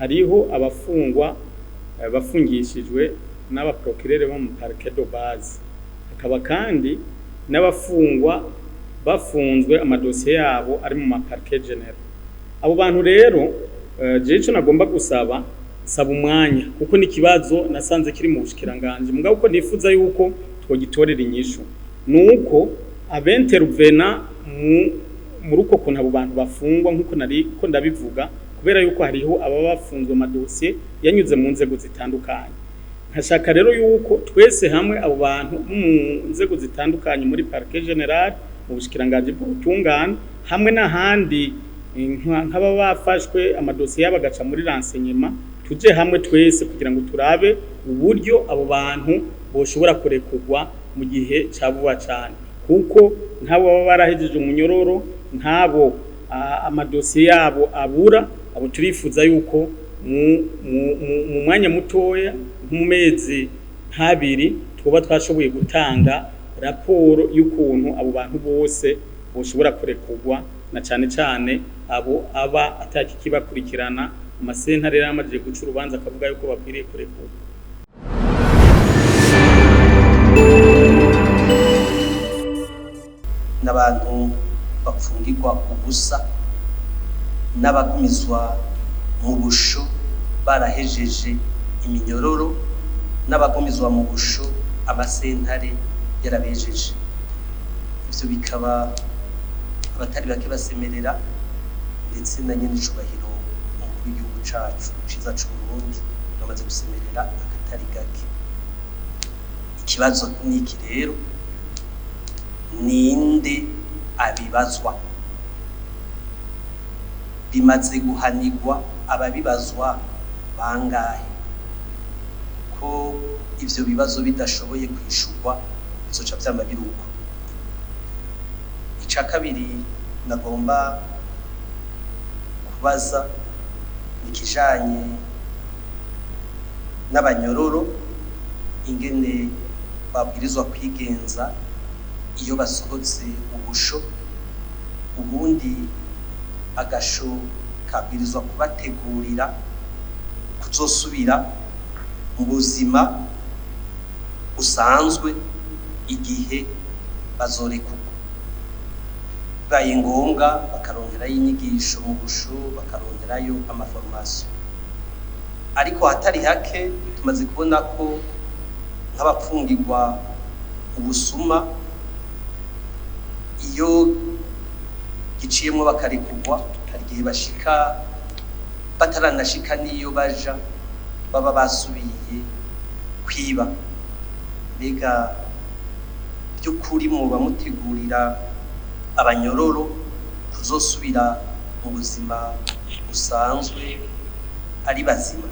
hariho abafungwa bafungishijwe n'abaprocureur bo mu parquet de base, hakaba kandi n'abafungwa bafunzwe amadosiye yabo ari mu parquet general. Abo bantu rero je ico nagomba gusaba umwanya kuko n'ikibazo nasanze kiri mu bushikiranganje, mugabo uko nifuza yuko twogitorera inyishu nuko abentervena muri uko kuntu abo bantu bafungwa nkuko nariko ndabivuga, kubera yuko hariho aba bafunzwe amadosiye yanyuze mu nzego zitandukanye. Nkashaka rero yuko twese hamwe abo bantu mu nzego zitandukanye muri parquet general, mu bushikiranganje bw'ubutungane hamwe n'ahandi nk'aba bafashwe amadosiye y'abagaca muri renseignement, tuje hamwe twese kugira ngo turabe uburyo abo bantu boshobora kurekurwa mu gihe cavuba cyane, kuko ntabo baba barahejeje umunyororo, ntabo amadosiye yabo abura. Abo turifuza yuko mu mwanya mutoya mu mezi ntabiri twoba twashoboye gutanga raporo y'ukuntu abo bantu bose boshobora kurekurwa, na cyane cyane abo aba ataki kibakurikirana amasentare yaramaje guca urubanza akavuga yuko bakwiriye kurekurwa. N'abantu bapfungirwa ubusa n'abagumizwa mu busho barahejeje iminyororo, n'abagumizwa mu busho amasentare yarabejeje. Ivyo bikaba abatari bake basemerera, ndetse na nyene icubahiro umukuru w'igihugu cacu ciza c'Uburundi bamaze gusemerera akatari gake. Ikibazo niki rero, ninde abibazwa? Bimaze guhanirwa ababibazwa bangahe? Ko ivyo bibazo bidashoboye kwishurwa bizoca vyama biruko. Ica kabiri nagomba kubaza nikijanye n'abanyororo, ingene babwirizwa kwigenza iyo basohotse ubusho. Ubundi agasho kabwirizwa kubategurira kuzosubira mu buzima busanzwe igihe bazorekurwa. Bibaye ngombwa bakarongerayo inyigisho mu busho, bakarongerayo amaformation. Ariko hatari hake tumaze kubona ko nk'abapfungirwa ubusuma iyo giciyemo bakarekurwa, hari igihe bashika bataranashika niyo baja baba basubiye kwiba. Mbega by'ukuri mu bamutegurira abanyororo kuzosubira mu buzima busanzwe ari bazima?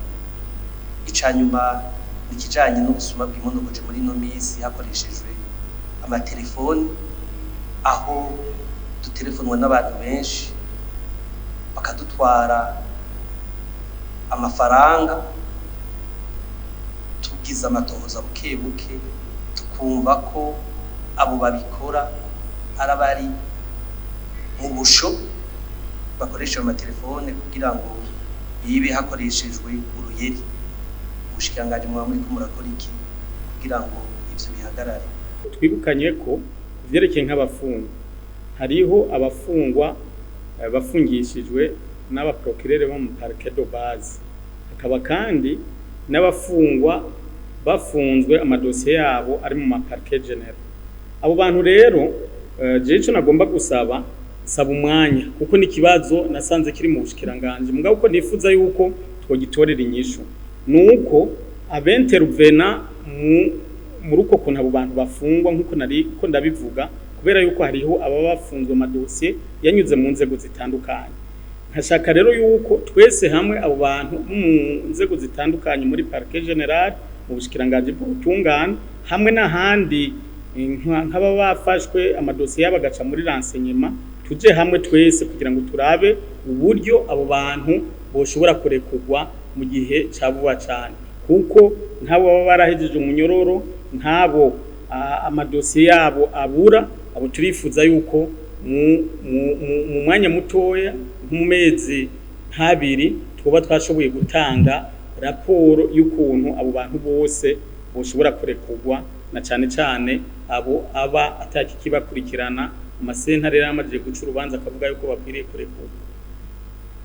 Icanyuma nikijanye n'ubusuma bw'imonogoje muri no misi hakoreshejwe amatelefoni, aho dutelefonwa n'abantu benshi bakadutwara amafaranga, tugize amatohoza buke buke tukumva ko abo babikora arabari mu busho bakoresha amatelefone kugira ngo bibe hakoreshejwe uruyeri. Ubushikiranganje muba muri ko murakora iki kugira ngo ivyo bihagarare? Twibukanye ko kuvyerekeye nk'abafungwa, hariho abafungwa bafungishijwe n'abaprocureur bo mu parquet de base, hakaba kandi n'abafungwa bafunzwe amadosiye yabo ari mu parquet general. Abo bantu rero je ico nagomba gusaba umwanya kuko n'ikibazo nasanze kiri mu bushikiranganje, mugabo uko nifuza yuko twogitorera inyishu nuko abentervena muri uko kuntu abo bantu bafungwa nkuko nariko ndabivuga, kubera yuko hariho aba bafunzwe amadosiye yanyuze mu nzego zitandukanye. Nkashaka rero yuko twese hamwe abo bantu mu nzego zitandukanye muri parquet general, mu bushikiranganje bw'ubutungane hamwe n'ahandi nk'aba bafashwe amadosiye y'abagaca muri renseignement, tuje hamwe twese kugira ngo turabe uburyo abo bantu boshobora kurekurwa mu gihe cavuba cyane, kuko ntabo baba barahejeje umunyororo, ntabo amadosiye yabo abura. Abo turifuza yuko mu mwanya mutoya mu mezi ntabiri twoba twashoboye gutanga raporo y'ukuntu abo bantu bose boshobora kurekurwa na cyane abo aba ataki kibakurikirana amasentare yaramaje guca urubanza akavuga yuko bakwiriye kurekurwa.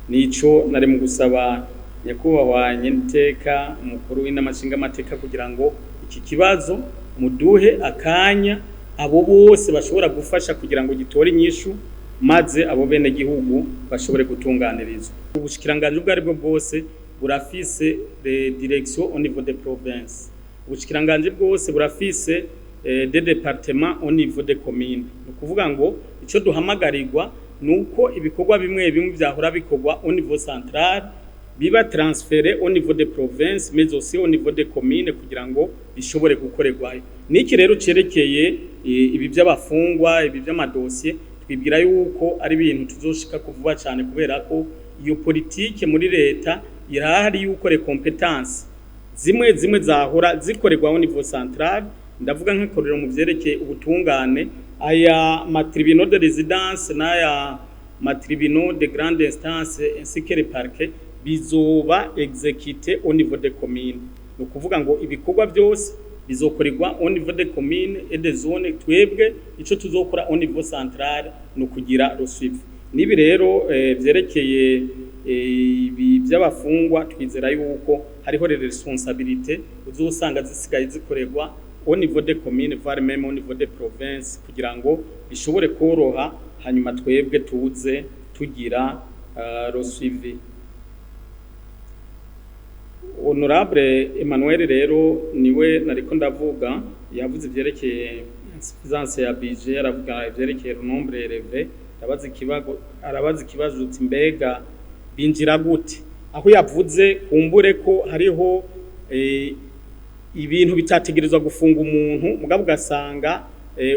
Nico nari mu gusaba nyakubahwa nyeniteka umukuru w'inamashinga amateka kugira ngo iki kibazo muduhe akanya abo bose bashobora gufasha kugira ngo gitore inyishu maze abo bene gihugu bashobore gutunganirizwa. Ubushikiranganje bwari bwo bwose burafise direction au niveau des provinces, ubushikiranganje bwose burafise des départements au niveau des communes. Nukuvuga ngo ico duhamagarirwa nuko ibikorwa bimwe byahora bikorwa au niveau central biba transféré au niveau des provinces mais aussi au niveau des communes kugira ngo bishobore gukorerwayo. Niki rero cerekeye ibi by'abafungwa ibi by'amadosiye twibwira yuko ari ibintu tuzoshika kuvuba cyane kubera ko iyo politike muri leta irahari yuko re competence zimwe zahora zikorerwa au niveau central. Ndavuga nk'akorero mu vyerekeye ubutungane aya matribunaux de résidence n'aya matribunaux de grande instance ainsi que les parquets bizoba exécuté au niveau des communes. No kuvuga ngo ibikorwa byose bizokorerwa au niveau des communes et des zones. Twebwe ico tuzokora au niveau central no kugira rusuivi. Nibi rero vyerekeye ibi by'abafungwa twizera yuko hariho responsabilité uzosanga zisigaye zikorerwa au niveau des communes voire même au niveau des provinces kugira ngo bishobore koroha hanyuma twebwe tuze tugira rusuivi. Honorable Emmanuel rero niwe nariko ndavuga yavuze ivyerekeye insuffisance ya budget, aravuga ivyerekeye nombre élevé, arabaza ikibazo uti mbega binjira gute, aho yavuze kumbure ko hariho ibintu bitategerezwa gufunga umuntu mugabo ugasanga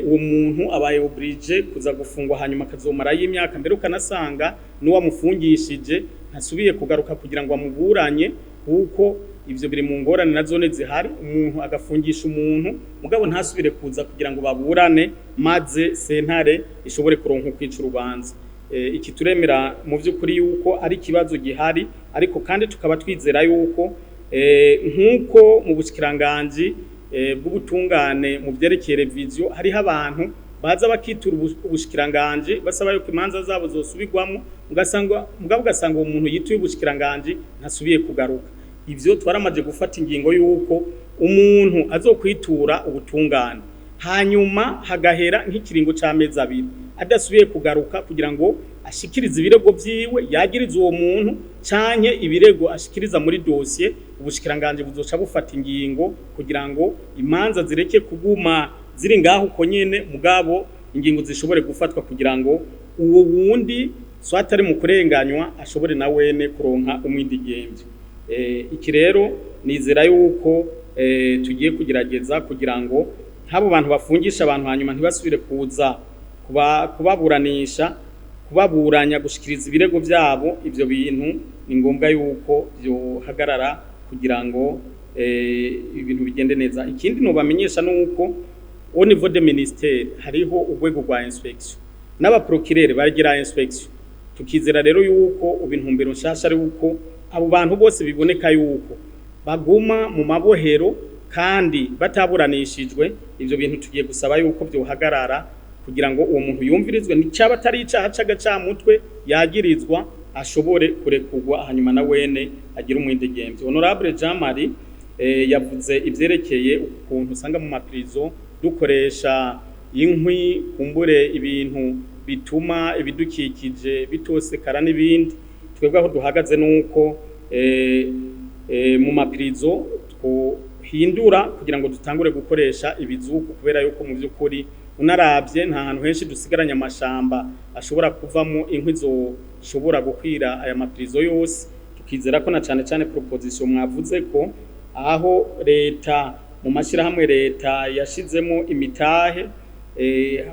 uwo muntu abaye oblige kuza gufungwa hanyuma akazomara y'imyaka mbere ukanasanga n'uwamufungishije ntasubiye kugaruka kugira ngo amuburanye kuko ivyo biri mu ngorane na zone zihari. Umuntu agafungisha umuntu mugabo ntasubire kuza kugira ngo baburane maze sentare ishobore kuronka kwica urubanza. Iki turemera mu vy'ukuri yuko ari kibazo gihari, ariko kandi tukaba twizera yuko nkuko mu bushikiranganje bw'ubutungane mu vyerekeye revision hariho abantu baza bakitura ubushikiranganje basaba yuko imanza zabo zosubirwamo mugabo ugasanga uwo muntu yituye ubushikiranganje ntasubiye kugaruka. Ivyo twaramaje gufata ingingo yuko umuntu azokwitura ubutungane hanyuma hagahera nk'ikiringo c'amezi 2 adasubiye kugaruka kugira ngo ashikirize ibirego vyiwe yagiriza uwo muntu canke ibirego ashikiriza muri dossier, ubushikiranganje buzoca bufata ingingo kugira ngo imanza zireke kuguma ziri ngaho uko nyene mugabo ingingo zishobore gufatwa kugira ngo uwo wundi swatari mu kurenganywa ashobore na wene kuronka umwidigemvye. Iki rero nizera yuko tugiye kugerageza kugira ngo habo bantu bafungisha abantu hanyuma ntibasubire kuza kubaburanisha kubaburanya gushikiriza ibirego byabo. Ivyo bintu ni ngombwa yuko byo hagarara kugira ngo ibintu bigende neza. Ikindi no bamenyesha nuko au niveau des ministères hariho urwego rwa inspection n'aba procureur bagira inspection. Tukizera rero yuko ubintumbero nshasha ari uko abo bantu bose biboneka yuko baguma mu mabohero kandi bataburanishijwe. Ivyo bintu tugiye gusaba yuko byo hagarara kugira ngo uwo muntu yumvirizwe n'icaba atari icaha c'agacamutwe yagirizwa ashobore kurekurwa hanyuma na wene agira umwidegemvye. Honorable Jean Marie yavuze ivyerekeye ukuntu usanga mu maprizo dukoresha inkwi kumbure ibintu bituma ibidukikije bitosekara n'ibindi. Twebwe aho duhagaze nuko mu maprizo hindura kugira ngo dutangure gukoresha ibizuku kubera yuko mu by'ukuri unaravye nta hantu henshi dusigaranya amashamba ashobora kuvamo inkwi zoshobora gukwira aya maprizo yose. Tukizera ko na cyane proposition mwavuze ko aho leta mu mashirahamwe leta yashizemo imitahe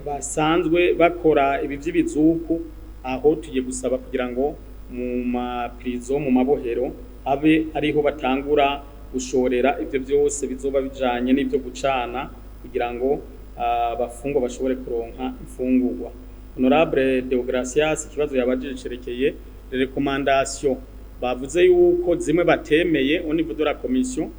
basanzwe bakora ibi by'ibizuku, aho tugiye gusaba kugira ngo mu maprizo mu mabohero abe ariho batangura gushorera ivyo byose bizoba bijanye n'ivyo gucana kugira ngo abafungwa bashobore kuronka imfungurwa. Honorable Deogracias ikibazo yabajije cerekeye recommandation bavuze yuko zimwe batemeye au niveau de la commission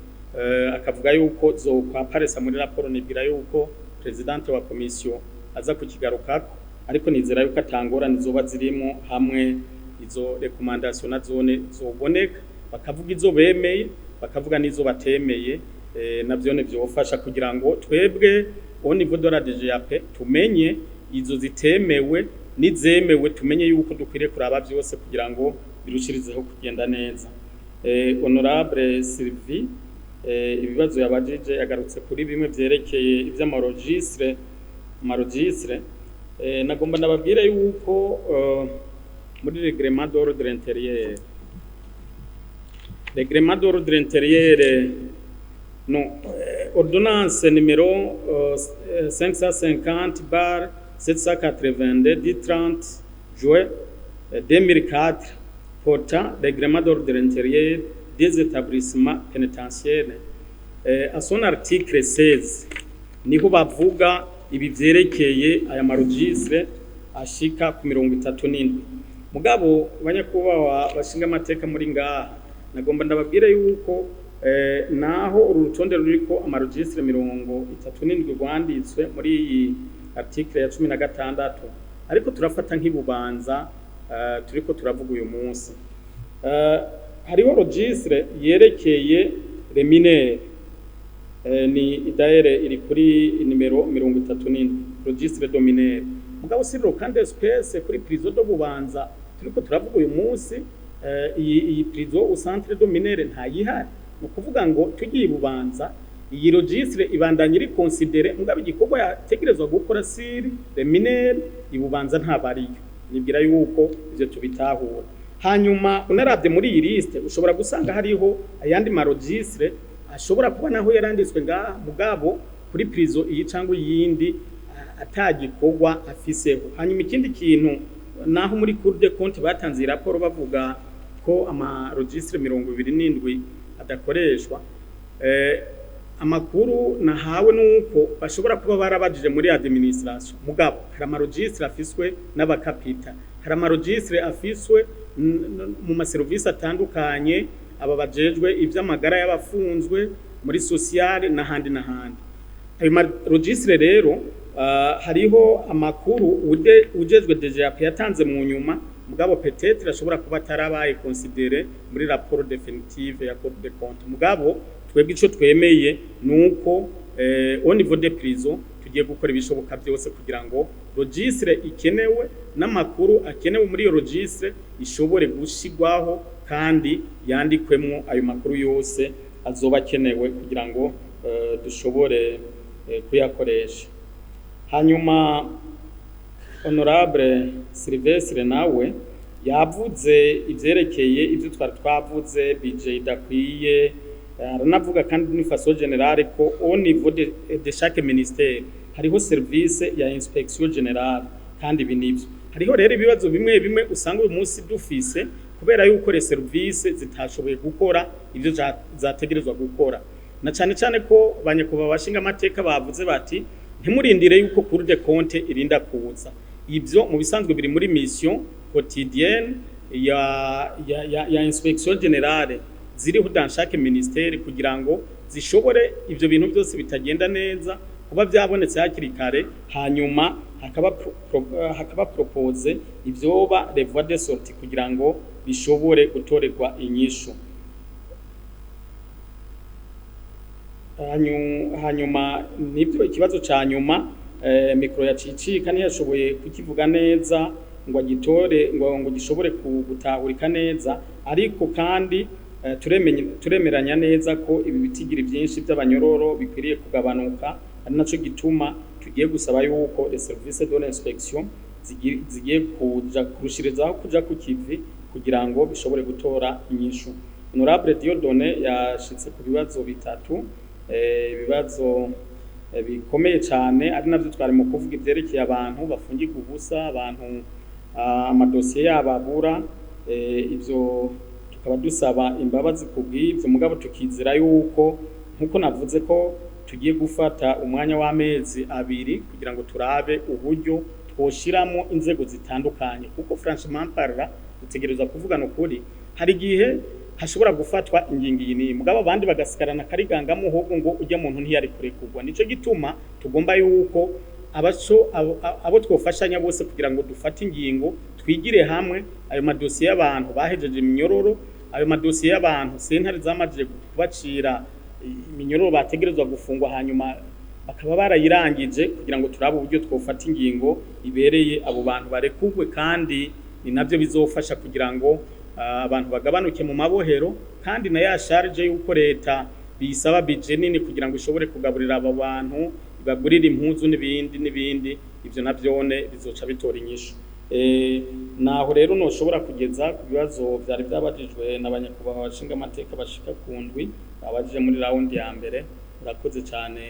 akavuga yuko zo kwaparesa muri raporo nibwira yuko presidente wa commission aza kukigarukako ariko nizera yuko atangora nizoba zirimo hamwe izo recommandation na zone zoboneka bakavuga izo bemeye bakavuga nizo batemeye navyo ne byofasha kugira ngo twebwe au niveau de la DGAP tumenye izo zitemewe nizemewe tumenye yuko dukwiriye kuraba byose kugira ngo birushirizeho kugenda neza. Honorable Sylvie ibibazo yabajije yagarutse kuri bimwe byerekeye iby'amaregistre nagomba nababwire yuko muri règlement d'ordre intérieur non ordonnance numéro 550/782 du 30 juin 2004 portant règlement d'ordre intérieur des établissements pénitentiaires à son article 16 niho bavuga ibi vyerekeye aya maregistre ashika ku 37 mugabo banyakubawa bashinga amateka muri ngaha nagomba ndababwire yuko naho urutonde ruriko amaregistre 37 rwanditswe muri iyi article ya 16 ariko turafata nk'ibubanza turiko turavuga uyu munsi hariho registre yerekeye les mineurs ni daire iri kuri numero 37 registre de mineurs mugabo sirro kandi espèce kuri prison do bubanza turiko turavuga uyu munsi iyi prison au centre de mineurs ntayihari no kuvuga ngo tugiye bubanza iyi registre ibandanye iri considéré mugabo igikorwa yategerezwa gukora siri les mineurs ibubanza ntabariyo nibwira yuko ivyo tubitahura hanyuma unaravye muri iyi liste ushobora gusanga hariho ayandi maregistre ashobora kuba naho yaranditswe ngaha mugabo kuri prison iyi cyangwa yindi atagikorwa afiseho hanyuma ikindi kintu naho muri Cour des comptes batanze raporo bavuga ko amaregistre 27 adakoreshwa amakuru nahawe nuko bashobora kuba barabajije muri administration mugabo hari amaregistre afiswe n'abakapita hari amaregistre afiswe mu maservice atandukanye aba bajejwe ivy'amagara y'abafunzwe muri sociale n'ahandi ayo maregistre rero hariho amakuru ujejwe DGAP yatanze mu nyuma mugabo peut-être ashobora kuba tarabaye considéré muri rapport définitive ya Cour des comptes mugabo twebwe ico twemeye nuko au niveau des prisons tugiye gukora ibishoboka byose kugira ngo registre ikenewe n'amakuru akenewe muri iyo registre ishobore gushigwaho kandi yandikwemo ayo makuru yose azoba akenewe kugira ngo dushobore kuyakoresha hanyuma honorable Sylvestre nawe yavuze ivyerekeye ivyo twavuze budget idakwiye aranavuga kandi ni façon générale ko au niveau de chaque ministère hariho service ya inspection générale kandi binivyo hariho rero ibibazo bimwe usanga uyu munsi dufise kubera yuko les service zitashoboye gukora ivyo zategerezwa gukora na cyane ko banyakuba bashinga amateka bavuze bati ntimurindire yuko Cour des comptes irinda kuza ivyo mu bisanzwe biri muri mission quotidienne ya inspection générale ziriho dans chaque ministère kugira ngo zishobore ivyo bintu byose bitagenda neza kuba byabonetse hakiri kare hanyuma hakaba propose ivyoba les voies de sortie kugira ngo bishobore gutorerwa inyishu hanyuma nibyo ikibazo ca nyuma mikro yacicika ntiyashoboye kukivuga neza ngo agitore ngo gishobore gutahurika neza ariko kandi turemeranya neza ko ibi bitigira byinshi by'abanyororo bikwiriye kugabanuka ari naco gituma tugiye gusaba yuko les services de l'inspection zigiye kurushirizaho kuja ku kivi kugira ngo bishobore gutora inyishu. Honorable Dieudonné yashitse ku bibazo bitatu ibibazo bikomeye cyane ari navyo twari mu kuvuga ivyerekeye abantu bafungirwa ubusa abantu amadosiye yababura ivyo tukaba dusaba imbabazi kubw'ivyo mugabo tukizira yuko nkuko navuze ko tugiye gufata umwanya w'amezi 2 kugira ngo turabe uburyo twoshiramo inzego zitandukanye kuko franchement parla dutegereza kuvugana ukuri hari igihe hashobora gufatwa ingingo iyi ni mugabo abandi bagasigarana kariganga muhogo ngo ujya muntu ntiyari kurekurwa. Nico gituma tugomba yuko abo twofashanya bose kugira ngo dufate ingingo twigire hamwe ayo madosiye y'abantu bahejeje iminyororo, ayo madosiye y'abantu sentare zamajije kubacira iminyororo bategerezwa gufungwa hanyuma bakaba barayirangije kugira ngo turabe uburyo twofata ingingo ibereye abo bantu barekurwe, kandi ni navyo bizofasha kugira ngo abantu bagabanuke mu mabohero, kandi na ya charge yuko leta bisaba bije nini kugira ngo ishobore kugaburira abo bantu, bagurira impuzu n'ibindi ivyo navyone bizoca bitora inyishu. Naho rero noshobora kugeza ku bibazo vyari byabajijwe n'abanyakubahwa bashinga amateka bashika ku ndwi babajije muri round ya mbere. Urakoze cyane.